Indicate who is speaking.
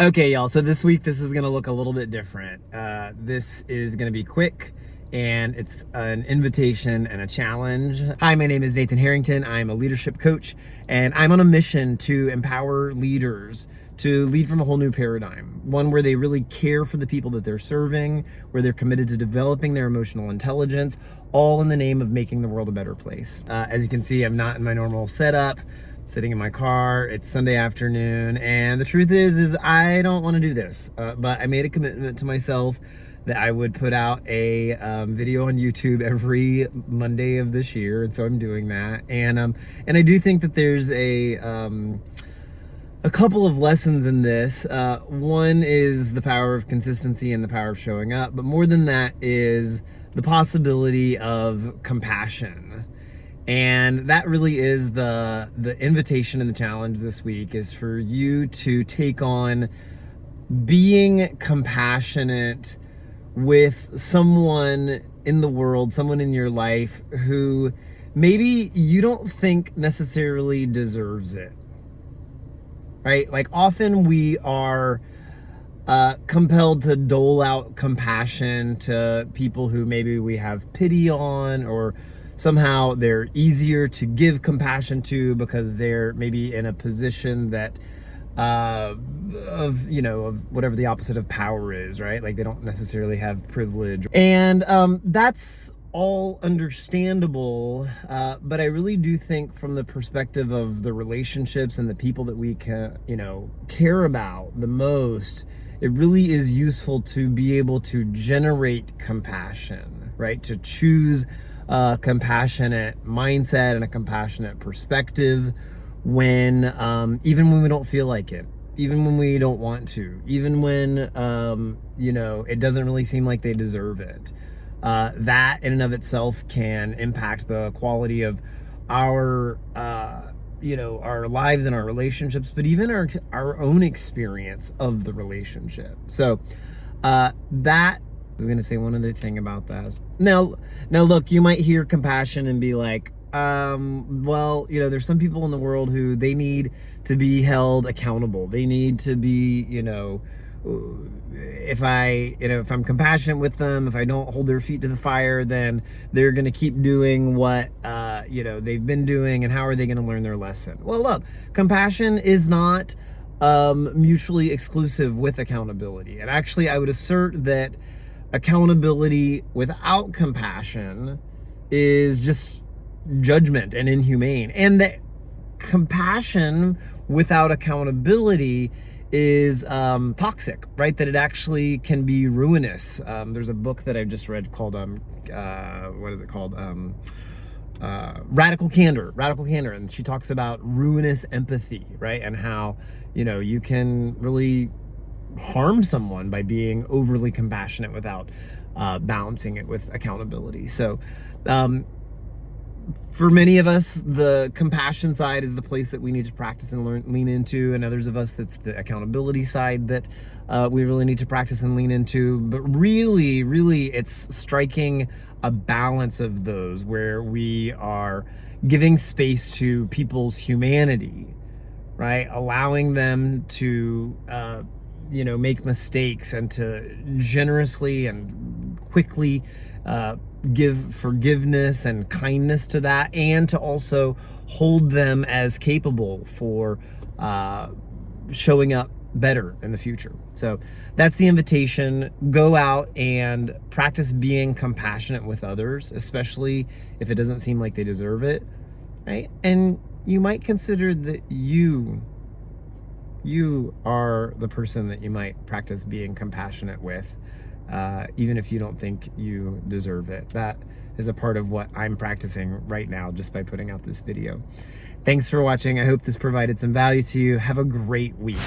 Speaker 1: Okay, y'all, so this week this is gonna look a little bit different. This is gonna be quick, and it's an invitation and a challenge. Hi, my name is Nathan Harrington. I'm a leadership coach, and I'm on a mission to empower leaders to lead from a whole new paradigm. One where they really care for the people that they're serving, where they're committed to developing their emotional intelligence, all in the name of making the world a better place. As you can see, I'm not in my normal setup. Sitting in my car, it's Sunday afternoon, and the truth is I don't want to do this, but I made a commitment to myself that I would put out a video on YouTube every Monday of this year, and so I'm doing that. And I do think that there's a couple of lessons in this. One is the power of consistency and the power of showing up, but more than that is the possibility of compassion. And that really is the invitation and the challenge this week, is for you to take on being compassionate with someone in the world, someone in your life who maybe you don't think necessarily deserves it, right? Like, often we are compelled to dole out compassion to people who maybe we have pity on, or somehow they're easier to give compassion to because they're maybe in a position that of whatever the opposite of power is, right? Like, they don't necessarily have privilege, and that's all understandable, but I really do think from the perspective of the relationships and the people that we care about the most, it really is useful to be able to generate compassion, right? To choose a compassionate mindset and a compassionate perspective when even when we don't feel like it, even when we don't want to, even when it doesn't really seem like they deserve it. That in and of itself can impact the quality of our our lives and our relationships, but even our own experience of the relationship. So that I was gonna say one other thing about that. Now look, you might hear compassion and be like, there's some people in the world who they need to be held accountable. They need to be, if I'm compassionate with them, if I don't hold their feet to the fire, then they're gonna keep doing what they've been doing, and how are they gonna learn their lesson? Well, look, compassion is not mutually exclusive with accountability. And actually, I would assert that accountability without compassion is just judgment and inhumane, and that compassion without accountability is toxic, right? That it actually can be ruinous. There's a book that I've just read called Radical Candor, and she talks about ruinous empathy, right? And how you can really harm someone by being overly compassionate without balancing it with accountability. So for many of us, the compassion side is the place that we need to practice and lean into, and others of us, that's the accountability side that we really need to practice and lean into. But really it's striking a balance of those, where we are giving space to people's humanity, right? Allowing them to make mistakes, and to generously and quickly give forgiveness and kindness to that, and to also hold them as capable for showing up better in the future. So that's the invitation. Go out and practice being compassionate with others, especially if it doesn't seem like they deserve it, right? And you might consider that you are the person that you might practice being compassionate with, even if you don't think you deserve it. That is a part of what I'm practicing right now just by putting out this video. Thanks for watching. I hope this provided some value to you. Have a great week.